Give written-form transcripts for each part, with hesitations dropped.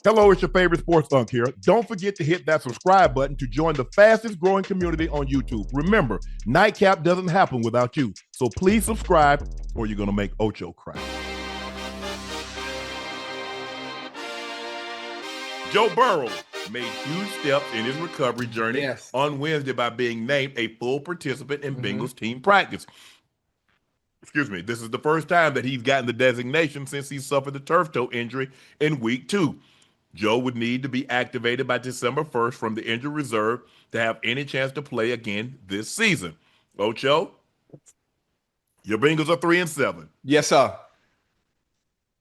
Hello, it's your favorite sports Unc here. Don't forget to hit that subscribe button to join the fastest growing community on YouTube. Remember, Nightcap doesn't happen without you. So please subscribe or you're going to make Ocho cry. Joe Burrow made huge steps in his recovery journey on Wednesday by being named a full participant in Bengals team practice. Excuse me, this is the first time that he's gotten the designation since he suffered the turf toe injury in week 2. Joe would need to be activated by December 1st from the injured reserve to have any chance to play again this season. Ocho, your Bengals are 3-7. Yes, sir.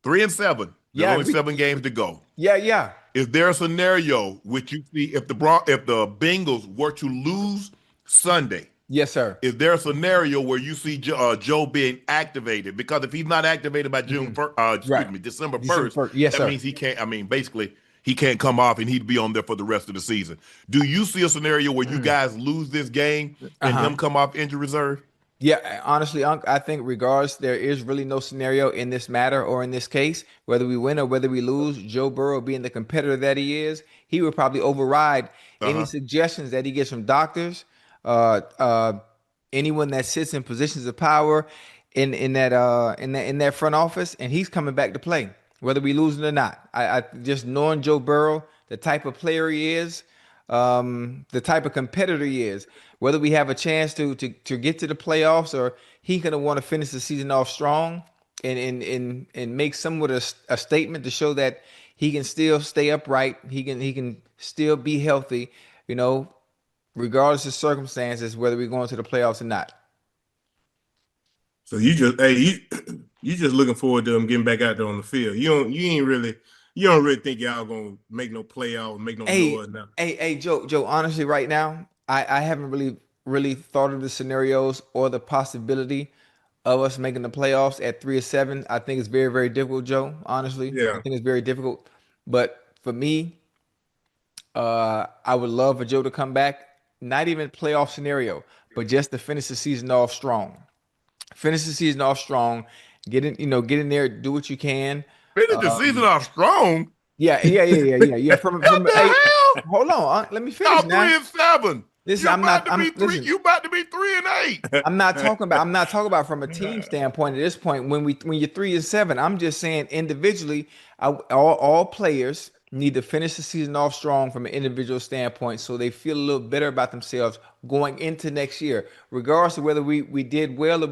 3-7. There's only 7 games to go. Yeah. Is there a scenario which you see if the Bengals were to lose Sunday? Yes, sir. Is there a scenario where you see Joe being activated? Because if he's not activated by December 1st, that means he can't. Basically, he can't come off and he'd be on there for the rest of the season. Do you see a scenario where you guys lose this game and him come off injury reserve? Yeah, honestly, Unc, I think regardless, there is really no scenario in this matter or in this case, whether we win or whether we lose. Joe Burrow, being the competitor that he is, he would probably override any suggestions that he gets from doctors. Anyone that sits in positions of power in that front office, and he's coming back to play, whether we lose it or not. I just knowing Joe Burrow, the type of player he is, the type of competitor he is, whether we have a chance to get to the playoffs or he gonna want to finish the season off strong and make somewhat a statement to show that he can still stay upright, he can still be healthy, regardless of circumstances, whether we're going to the playoffs or not. So you just looking forward to him getting back out there on the field. You don't really think y'all gonna make no playoff, make no noise now. Hey, Joe. Honestly, right now, I haven't really thought of the scenarios or the possibility of us making the playoffs at 3-7. I think it's very, very difficult, Joe. Honestly, I think it's very difficult. But for me, I would love for Joe to come back. Not even playoff scenario, but just to finish the season off strong. Get in there, do what you can. Finish the season off strong. Yeah. From hell? Hold on, let me finish. Y'all 3-7. Listen, You about to be 3-8. I'm not talking about from a team standpoint at this point. When you're 3-7, I'm just saying individually, all players need to finish the season off strong from an individual standpoint, so they feel a little better about themselves going into next year, regardless of whether we did well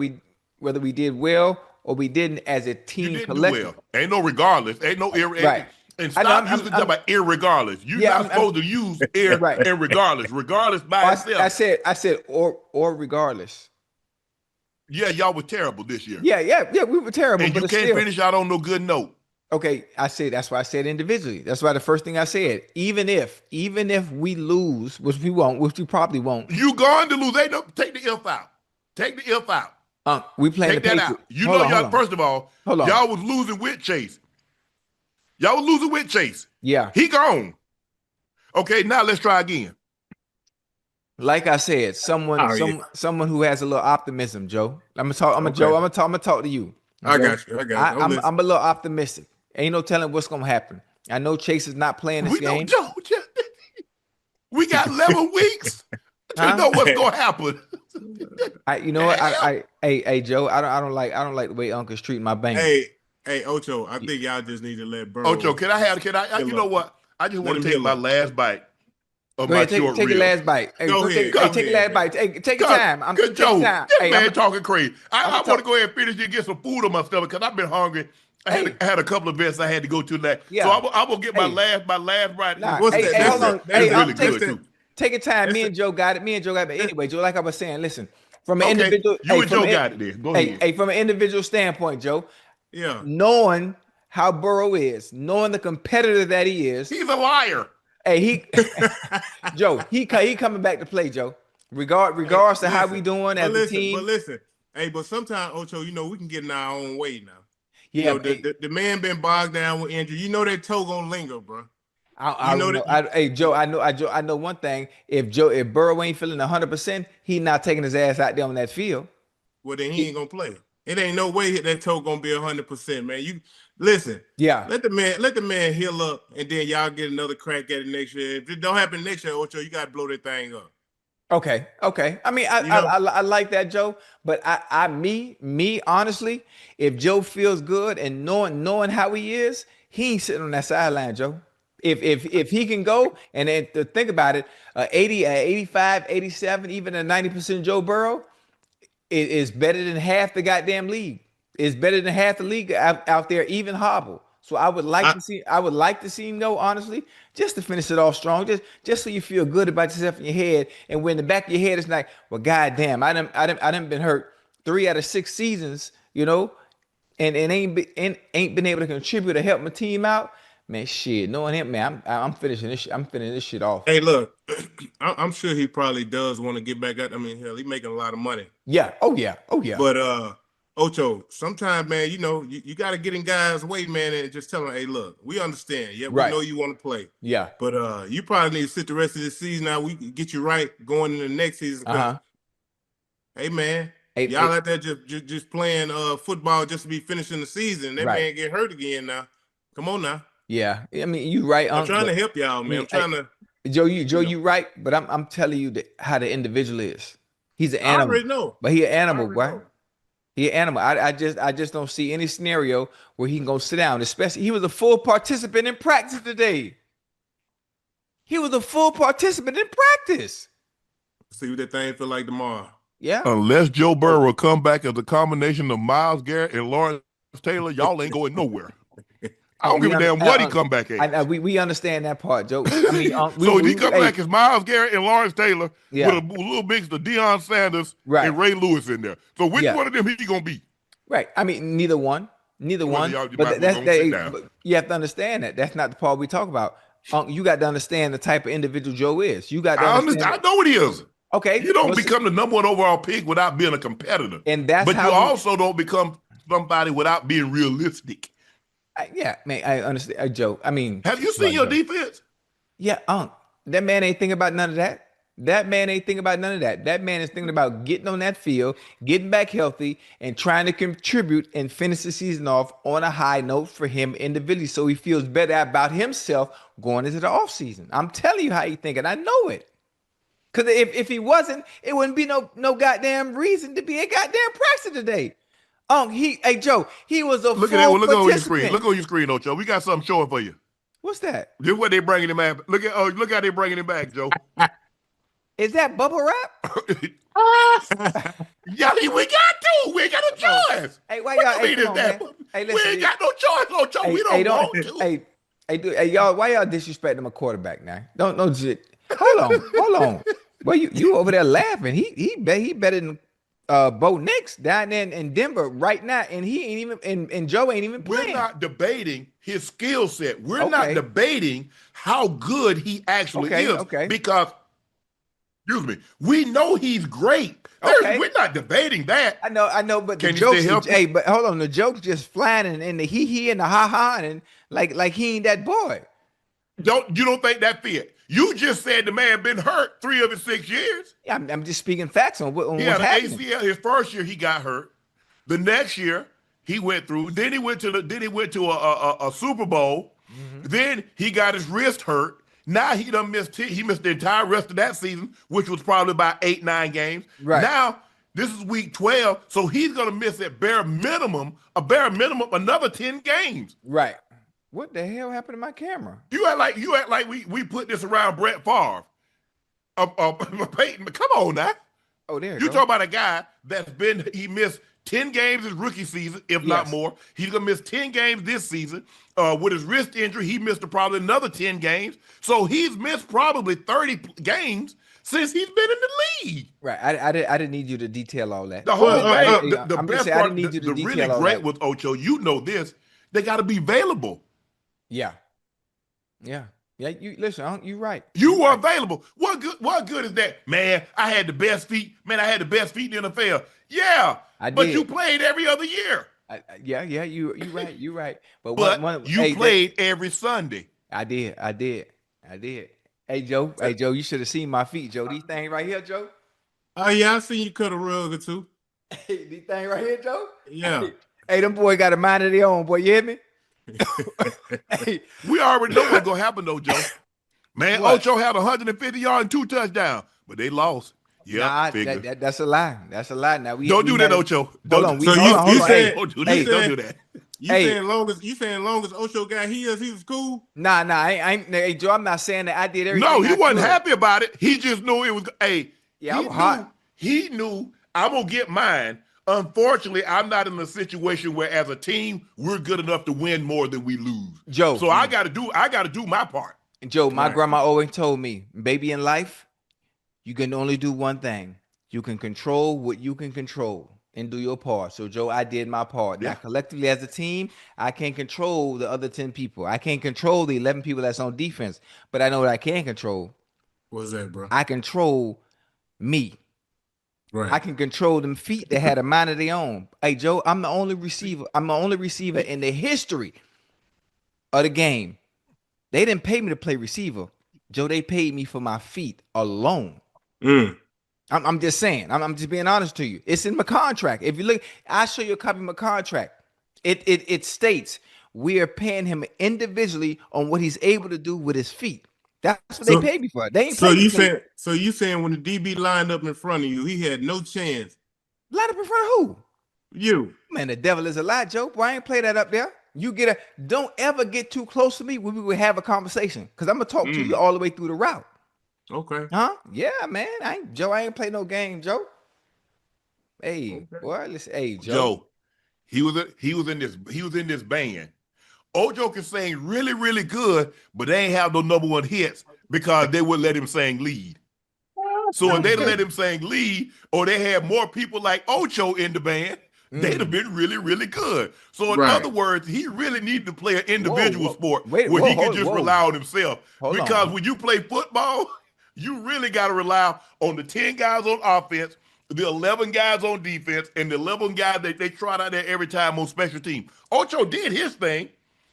or we didn't as a team collective. Well. Ain't no regardless. Ain't no right. And stop using the about irregardless. You're not supposed to use and regardless. Regardless by itself. I said or regardless. Yeah, y'all were terrible this year. Yeah, we were terrible. And but you can't finish out on no good note. Okay, that's why I said individually. That's why the first thing I said, even if we lose, which we probably won't. You going to lose. Take the if out. Take the if out. We playing Take the that Patriots. out. Y'all, first of all, y'all was losing with Chase. Yeah. He gone. Okay, now let's try again. Like I said, someone who has a little optimism, Joe. I'm gonna talk to you. I got you. I'm a little optimistic. Ain't no telling what's gonna happen. I know Chase is not playing this game. Joe, we got 11 weeks. You know what's gonna happen. You know what? Hey, Joe. I don't like the way Uncle's treating my bank. Hey, Ocho. I think y'all just need to let Burrow. Ocho, can I? You know what? I just want to take my last bite. Go ahead, take your last bite. Hey, go ahead. Take your last bite. Hey, take your time. I'm taking time. This man talking crazy. I want to go ahead and finish and get some food on my stomach because I've been hungry. I had a couple of events I had to go to that. Yeah. So I'm gonna get my last bite. What's that? Hold on. That's really good too. Take your time. Me and Joe got it. But anyway, Joe, like I was saying, listen, from an individual. You and Joe got it there. Go ahead. Hey, from an individual standpoint, Joe. Yeah. Knowing how Burrow is, knowing the competitor that he is. He's a liar. Hey, Joe, he coming back to play, Joe. Regardless of how we doing as a team. But listen, but sometimes, Ocho, we can get in our own way now. Yeah, the man been bogged down with injury. That toe gonna linger, bro. Hey, Joe, I know one thing. If Burrow ain't feeling 100%, he not taking his ass out there on that field. Well, then he ain't gonna play. It ain't no way that toe gonna be 100%, man. Listen, Yeah. let the man heal up, and then y'all get another crack at it next year. If it don't happen next year, Ocho, you got to blow that thing up. Okay. I mean, I like that, Joe. But me, honestly, if Joe feels good and knowing how he is, he ain't sitting on that sideline, Joe. If he can go and then to think about it, 80, 85, 87, even a 90% Joe Burrow is better than half the goddamn league. It's better than half the league out there, even hobble. So I would like to see him go, honestly, just to finish it off strong, just so you feel good about yourself in your head. And when the back of your head is like, well, goddamn, I done been hurt 3 out of 6 seasons, and ain't been able to contribute or help my team out. Man, shit, knowing him, man, I'm finishing this shit. I'm finishing this shit off. Hey, look, I'm sure he probably does want to get back out. I mean, hell, he's making a lot of money. Yeah. Oh yeah. But Ocho, sometimes, man, you got to get in guys' way, man, and just tell them, hey, look, we understand. Yeah, we know you want to play. Yeah. But you probably need to sit the rest of this season out. We can get you right going into the next season. Hey, man, y'all out there just playing football just to be finishing the season. That man get hurt again now. Come on now. Yeah, I mean, you right. I'm trying to help y'all, man. I'm trying to. Joe, you right, but I'm telling you how the individual is. He's an animal. I already know. But he an animal, boy. He an animal. I just don't see any scenario where he can go sit down. Especially, he was a full participant in practice today. He was a full participant in practice. See what that thing feel like tomorrow. Yeah. Unless Joe Burrow come back as a combination of Myles Garrett and Lawrence Taylor, y'all ain't going nowhere. I don't give a damn what he come back at. We understand that part, Joe. I mean, so he come back as Myles Garrett and Lawrence Taylor with a little mix of Deion Sanders and Ray Lewis in there. So which one of them he gonna be? Right. I mean, neither one. But you have to understand that. That's not the part we talk about. You got to understand the type of individual Joe is. You got to understand. I know what he is. Okay. You don't become the number 1 overall pick without being a competitor. And that's but you also don't become somebody without being realistic. Yeah, man, I understand, Joe. I mean, have you seen your defense? Yeah, that man ain't thinking about none of that. That man ain't thinking about none of that. That man is thinking about getting on that field, getting back healthy, and trying to contribute and finish the season off on a high note for him individually, so he feels better about himself going into the offseason. I'm telling you how he thinking. I know it. Because if he wasn't, it wouldn't be no goddamn reason to be a goddamn practice today. Hey Joe, he was a look full at that. Look on your participant. screen. Look on your screen, Ocho. We got something showing for you. What's that? This what they bringing him back. Look how they bringing him back, Joe. Is that bubble wrap? Yeah, we got to. We ain't got no choice. Hey, why y'all? Hey, listen, we ain't got no choice, Ocho. We don't want to. Hey, y'all, why y'all disrespecting my quarterback now? Don't shit. Hold on. Well, you over there laughing. He better than Bo Nix down there in Denver right now, and he ain't even and Joe ain't even playing. We're not debating his skill set. We're not debating how good he actually is. Okay. Because, excuse me, we know he's great. We're not debating that. I know, but can the jokes. Hey, but hold on, the jokes just flying and the he and the ha and like he ain't that boy. You don't think that fit? You just said the man been hurt 3 of his 6 years. Yeah, I'm just speaking facts on what's happening. ACL. His first year he got hurt. The next year he went through. Then he went to a Super Bowl. Mm-hmm. Then he got his wrist hurt. Now he done missed. He missed the entire rest of that season, which was probably about 8-9 games. Right now, this is week 12, so he's gonna miss at bare minimum another 10 games. Right. What the hell happened to my camera? You act like we put this around Brett Favre. Peyton, come on now. Oh, there you talk about a guy he missed 10 games his rookie season, if not more. He's gonna miss 10 games this season. With his wrist injury, he missed probably another 10 games. So he's missed probably 30 games since he's been in the league. Right. I didn't need you to detail all that. The whole thing, the best part, the really great with Ocho, you know this, they got to be available. Yeah. You listen. You right. You were available. What good is that, man? I had the best feet. Man, I had the best feet in the NFL. Yeah, but you played every other year. Yeah. You right. You right. But you played every Sunday. I did. Hey Joe. You should have seen my feet, Joe. These things right here, Joe. Oh yeah, I seen you cut a rug or two. These things right here, Joe. Yeah. Hey, them boy got a mind of their own, boy. You hear me? Hey, We already know what's gonna happen though, Joe. Man, what? Ocho had 150 yards and 2 touchdowns, but they lost. Nah, Figure. that's a lie. That's a lie. Now Don't do that, Ocho. Hold on. So Hold on. saying don't do that. Don't do that. You saying long as Ocho got he was cool? Nah. Hey, Joe, I'm not saying that I did everything. No, he I wasn't could. happy about it. He just knew it was. Hey, Yeah, I'm hot. He knew I'm gonna get mine. Unfortunately, I'm not in a situation where, as a team, we're good enough to win more than we lose. Joe, so I got to do my part. Joe, my grandma always told me, baby, in life, you can only do one thing. You can control what you can control and do your part. So, Joe, I did my part. Yeah. Now, collectively as a team, I can't control the other 10 people. I can't control the 11 people that's on defense, but I know what I can control. What's that, bro? I control me. Right. I can control them feet that had a mind of their own. Hey, Joe, I'm the only receiver. I'm the only receiver in the history of the game. They didn't pay me to play receiver. Joe, they paid me for my feet alone. I'm just saying. I'm just being honest to you. It's in my contract. If you look, I'll show you a copy of my contract. It states we are paying him individually on what he's able to do with his feet. That's what they paid me for. They ain't so you saying. So you saying when the DB lined up in front of you, he had no chance? Lined up in front of who? You. Man, the devil is a lie, Joe. Boy, I ain't play that up there. Don't ever get too close to me when we would have a conversation. Because I'm gonna talk to you all the way through the route. Okay. Huh? Yeah, man. I ain't play no game, Joe. Hey, boy, listen, hey, Joe. He was in this band. Ocho can sing really, really good, but they ain't have no number one hits because they wouldn't let him sing lead. So if they'd let him sing lead, or they had more people like Ocho in the band, they'd have been really, really good. So in other words, he really needed to play an individual sport where he could just rely on himself. Because when you play football, you really got to rely on the 10 guys on offense, the 11 guys on defense, and the 11 guys that they trot out there every time on special team. Ocho did his thing,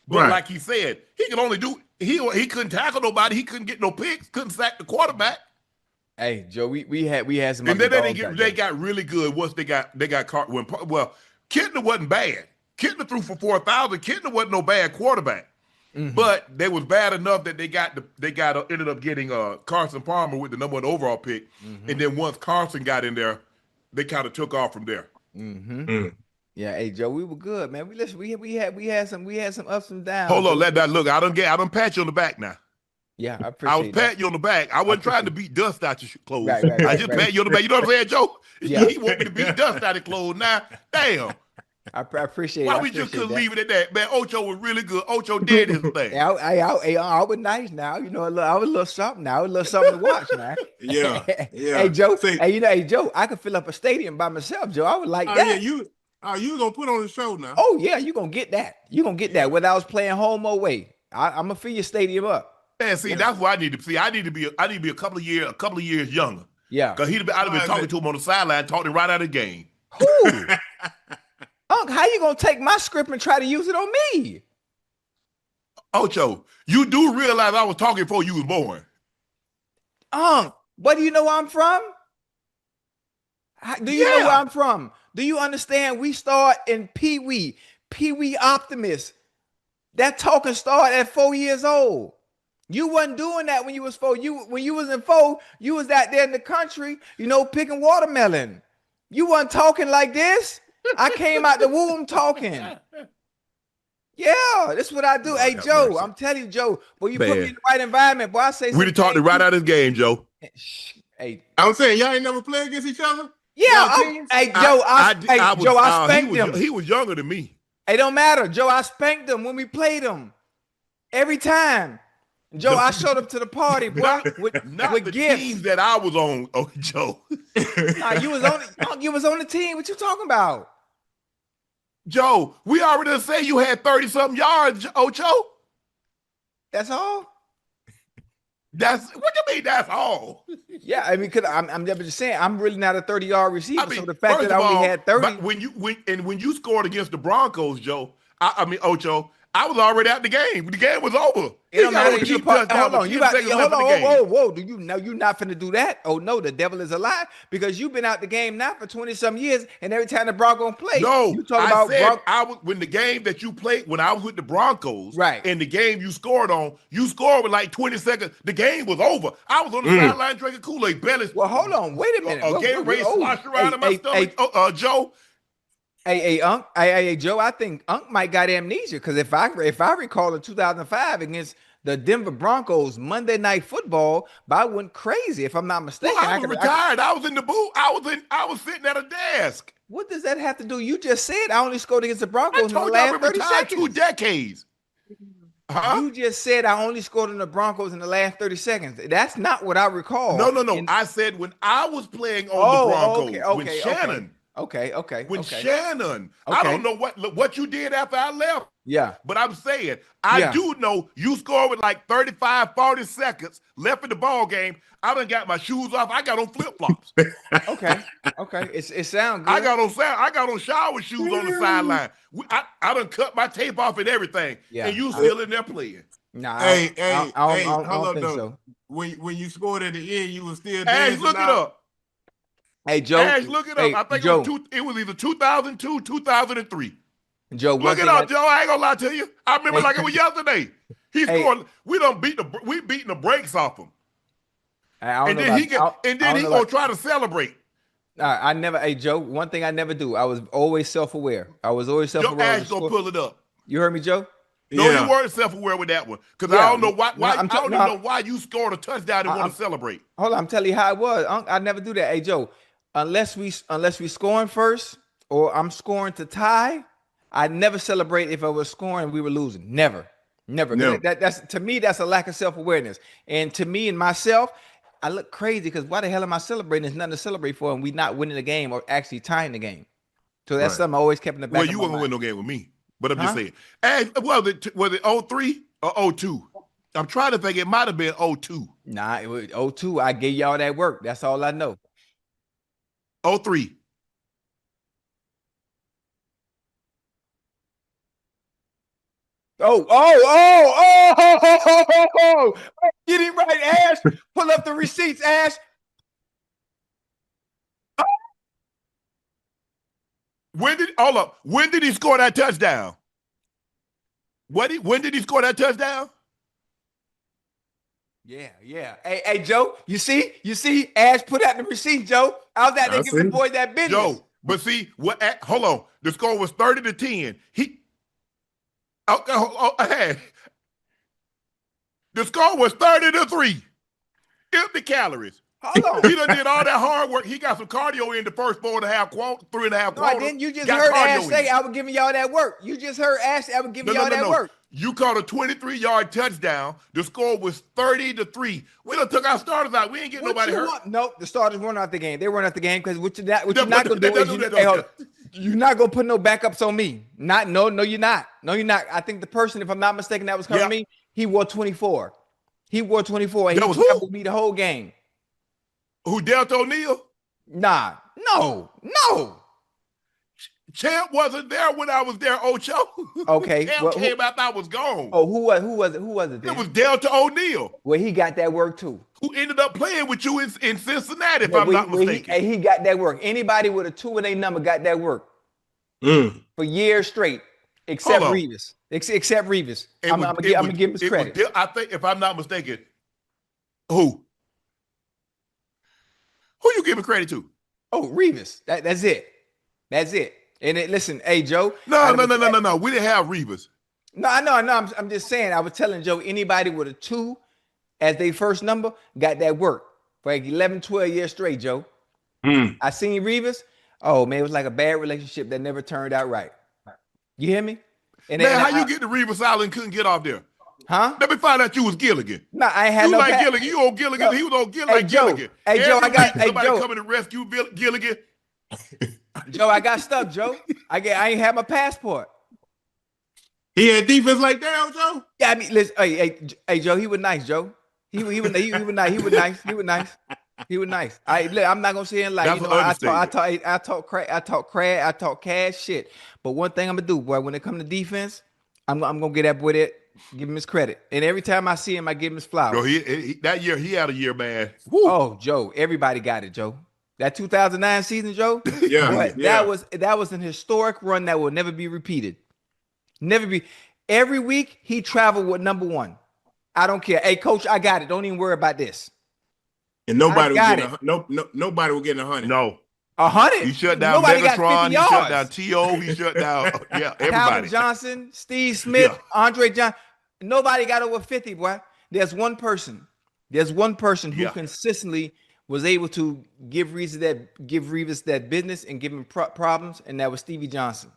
but like he said, he could only do he couldn't tackle nobody, he couldn't get no picks, couldn't sack the quarterback. Hey, Joe, we had some. And then they got really good once they got caught. Well, Kittner wasn't bad. Kittner threw for 4,000. Kittner wasn't no bad quarterback, but they was bad enough that they ended up getting Carson Palmer with the number 1 overall pick. And then once Carson got in there, they kind of took off from there. Yeah, hey Joe, we were good, man. We had some ups and downs. Hold on, let that look. I don't pat you on the back now. Yeah, I appreciate. I was patting you on the back. I wasn't trying to beat dust out your clothes. Right, I just pat you on the back. You know what I'm saying, Joe? Yeah. He want me to beat dust out of clothes now. Damn. I appreciate. Why we just couldn't leave it at that, man? Ocho was really good. Ocho did his thing. I was nice now. You know, I was a little something now. A little something to watch, man. Yeah. Hey Joe. Hey Joe. I could fill up a stadium by myself, Joe. I would like that. Yeah, you gonna put on the show now? Oh yeah, you gonna get that. You gonna get that. Whether I was playing home or away, I'm gonna fill your stadium up. Man, see, that's what I need to see. I need to be a couple of years younger. Yeah, because I'd have been talking to him on the sideline, talking him right out of the game. Who? Unc, how you gonna take my script and try to use it on me? Ocho, you do realize I was talking before you was born. Unc, what do you know where I'm from? Do you know where I'm from? Do you understand? We start in Pee Wee Optimist. That talking started at 4 years old. You wasn't doing that when you was 4. When you was in 4, you was out there in the country, picking watermelon. You wasn't talking like this. I came out the womb talking. Yeah, this is what I do. Hey, Joe, mercy. I'm telling you, Joe, boy, you put me in the right environment, boy. I say we talked it right out of this game, Joe. Hey, I'm saying y'all ain't never played against each other. Yeah, Joe, I spanked him. He was younger than me. It don't matter, Joe. I spanked him when we played him every time. Joe, I showed up to the party, boy, with the gifts. Teams that I was on, Joe. You was on the team. What you talking about? Joe, we already said you had 30-something yards, Ocho. That's all? What you mean that's all? Yeah, I mean, because I'm just saying I'm really not a 30-yard receiver. So the fact that I only had 30. When you scored against the Broncos, Joe, Ocho, I was already out the game. The game was over. It don't matter. Hold on. You got, hold on. Whoa. Do you know you're not finna do that? Oh no, the devil is alive because you've been out the game now for 20-some years, and every time the Broncos play, you talk about I was when the game that you played when I was with the Broncos, right? And the game you scored with like 20 seconds. The game was over. I was on the sideline drinking Kool-Aid, belly. Well, hold on. Wait a minute. Gatorade sloshed around in my stomach. Joe. Hey, Unc. Hey, Joe. I think Unc might got amnesia because if I recall in 2005 against the Denver Broncos Monday Night Football, I went crazy. If I'm not mistaken, I was retired. I was in the booth. I was sitting at a desk. What does that have to do? You just said I only scored against the Broncos in the last 30 retired seconds. 2 decades. Huh? You just said I only scored in the Broncos in the last 30 seconds. That's not what I recall. No. I said when I was playing on the Broncos with Shannon. Okay. Shannon. I don't know what you did after I left. Yeah. But I'm saying, I do know you scored with like 35, 40 seconds left in the ball game. I done got my shoes off. I got on flip-flops. Okay. It sounds good. I got on shower shoes on the sideline. I done cut my tape off and everything. Yeah. And you still in there playing. Nah, hey, hold up though. So. When you scored at the end, you was still dancing. Hey, look it up. Hey, Joe. Ash, look it up. I think it was either 2002, 2003. Joe, look it up, Joe. I ain't gonna lie to you. I remember like it was yesterday. He scored. We beating the brakes off him. And then he gonna try to celebrate. I never. Hey, Joe. One thing I never do. I was always self-aware. Joe Ash gonna pull it up. You heard me, Joe? No, you weren't self-aware with that one because I don't know why. I don't even know why you scored a touchdown and want to celebrate. Hold on, I'm telling you how it was. I never do that. Hey, Joe. Unless we scoring first or I'm scoring to tie, I never celebrate if I was scoring and we were losing. Never. That's to me, that's a lack of self-awareness. And to me and myself, I look crazy because why the hell am I celebrating? There's nothing to celebrate for, and we not winning the game or actually tying the game. So that's something I always kept in the back. Well, you won't win no game with me, but I'm just saying. And was it 03 or 02? I'm trying to think. It might have been 02. Nah, it was 02. I gave y'all that work. That's all I know. 03. Oh, get it right, Ash. Pull up the receipts, Ash. When did he score that touchdown? When did he score that touchdown? Yeah. Hey, Joe, you see, Ash put out the receipt, Joe. I was out there giving the boy that business. Joe, but see, hold on. The score was 30-10. The score was 30-3. Empty calories. Hold on. He done did all that hard work. He got some cardio in the first 3.5 quarters. No, didn't you just heard Ash say I was giving y'all that work? You just heard Ash say I was giving y'all that work. You caught a 23-yard touchdown. The score was 30-3. We done took our starters out. We ain't getting nobody hurt. Nope, the starters weren't out the game. They weren't out the game because what you're not gonna do is you're not gonna put no backups on me. No, you're not. No, you're not. I think the person, if I'm not mistaken, that was covering me. He wore 24. He wore 24. And he was with me the whole game. Who, Delta O'Neal? Nah, no. Champ wasn't there when I was there, Ocho. Okay. Champ came after I was gone. Oh, who was it then? It was Delta O'Neal. Well, he got that work too. Who ended up playing with you in Cincinnati, if I'm not mistaken. He got that work. Anybody with a 2 in their number got that work. For years straight, except Revis. Except Revis. I'm gonna give him his credit. I think, if I'm not mistaken, who you giving credit to? Oh, Revis. That's it. And listen, hey, Joe. No. We didn't have Revis. No, I know. I'm just saying. I was telling Joe, anybody with a 2 as their first number got that work for like 11, 12 years straight, Joe. I seen Revis. Oh, man, it was like a bad relationship that never turned out right. You hear me? And man, how you get to Revis Island and couldn't get off there? Huh? Let me find out you was Gilligan. No, I ain't had you no like Gilligan. You on Gilligan. No. He was on Gilligan. Gilligan. Hey, Joe, I got somebody coming to rescue Gilligan. Joe, I got stuck, Joe. I ain't have my passport. He had defense like that, Joe? Yeah, I mean, listen, hey, Joe, he was nice, Joe. He was nice. He was nice. I'm not gonna say it like I talk cash shit. But one thing I'm gonna do, boy, when it comes to defense, I'm gonna get that boy that. Give him his credit. And every time I see him, I give him his flowers. Bro, that year he had a year, man. Woo. Oh, Joe, everybody got it, Joe. That 2009 season, Joe. Yeah, that was an historic run that will never be repeated. Never be. Every week he traveled with number one. I don't care. Hey, coach, I got it. Don't even worry about this. And nobody nobody will get 100. No. 100. He shut down Megatron. He shut down T.O. He shut down everybody. Calvin Johnson, Steve Smith, Andre Johnson. Nobody got over 50, boy. There's one person who consistently was able to give Revis that business and give him problems, and that was Stevie Johnson.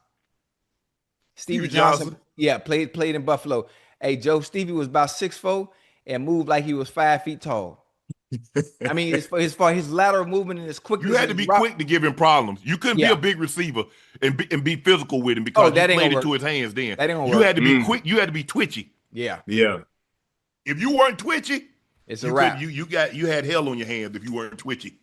Stevie Johnson, played in Buffalo. Hey, Joe, Stevie was about 6'4" and moved like he was 5 feet tall. I mean, as far his lateral movement and his quickness. You had to be quick to give him problems. You couldn't be a big receiver and be physical with him because you played into his hands then. That ain't gonna you work. had to be quick. You had to be twitchy. Yeah. If you weren't twitchy, it's a wrap. You had hell on your hands if you weren't twitchy.